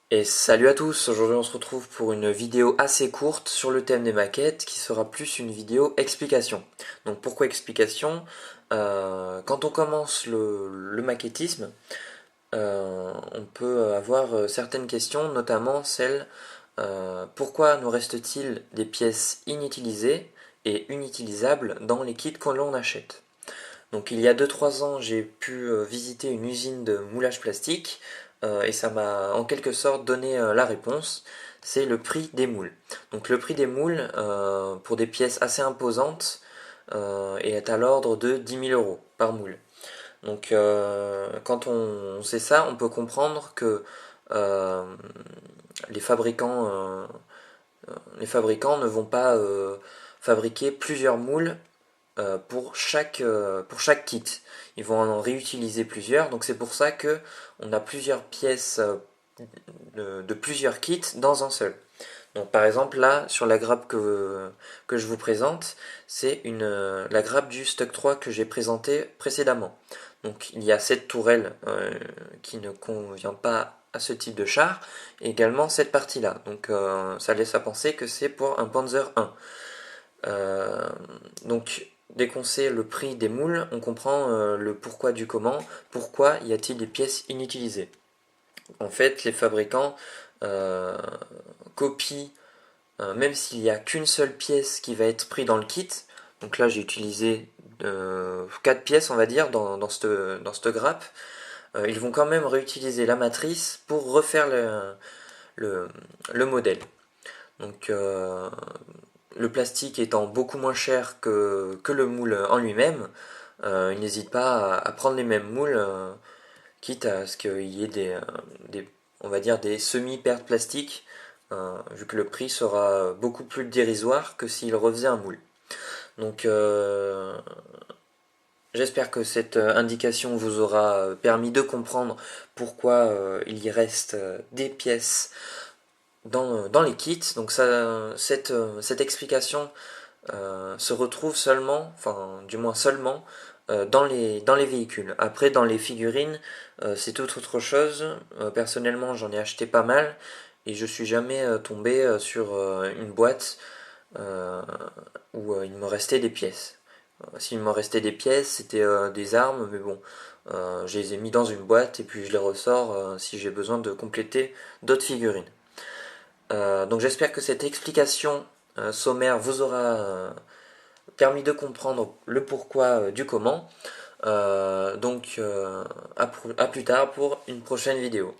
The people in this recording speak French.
Et salut à tous, aujourd'hui on se retrouve pour une vidéo assez courte sur le thème des maquettes qui sera plus une vidéo explication. Donc pourquoi explication? Quand on commence le maquettisme, on peut avoir certaines questions, notamment celle pourquoi nous reste-t-il des pièces inutilisées et inutilisables dans les kits que l'on achète? Donc il y a 2-3 ans, j'ai pu visiter une usine de moulage plastique et ça m'a en quelque sorte donné la réponse. C'est le prix des moules. Donc le prix des moules pour des pièces assez imposantes est à l'ordre de 10 000 € par moule. Donc quand on sait ça, on peut comprendre que euh, les fabricants, les fabricants ne vont pas fabriquer plusieurs moules pour chaque kit. Ils vont en réutiliser plusieurs, donc c'est pour ça que on a plusieurs pièces de plusieurs kits dans un seul. Donc par exemple là, sur la grappe que je vous présente, c'est la grappe du Stock 3 que j'ai présenté précédemment. Donc il y a cette tourelle qui ne convient pas à ce type de char, et également cette partie-là. Donc ça laisse à penser que c'est pour un Panzer 1. Donc dès qu'on sait le prix des moules, on comprend le pourquoi du comment, pourquoi y a-t-il des pièces inutilisées. En fait, les fabricants euh, copient, même s'il n'y a qu'une seule pièce qui va être prise dans le kit. Donc là, j'ai utilisé 4 pièces, on va dire, dans cette grappe. Ils vont quand même réutiliser la matrice pour refaire le, le modèle. Donc le plastique étant beaucoup moins cher que le moule en lui-même, il n'hésite pas à prendre les mêmes moules, quitte à ce qu'il y ait on va dire des semi-pertes plastiques, vu que le prix sera beaucoup plus dérisoire que s'il refaisait un moule. Donc j'espère que cette indication vous aura permis de comprendre pourquoi il y reste des pièces dans les kits. Donc cette explication se retrouve seulement, enfin du moins seulement, dans les véhicules. Après, dans les figurines, c'est tout autre chose. Personnellement, j'en ai acheté pas mal et je suis jamais tombé sur une boîte euh, où il me restait des pièces. S'il me restait des pièces, c'était des armes, mais bon, je les ai mis dans une boîte et puis je les ressors si j'ai besoin de compléter d'autres figurines. Donc j'espère que cette explication sommaire vous aura permis de comprendre le pourquoi du comment. Donc à plus tard pour une prochaine vidéo.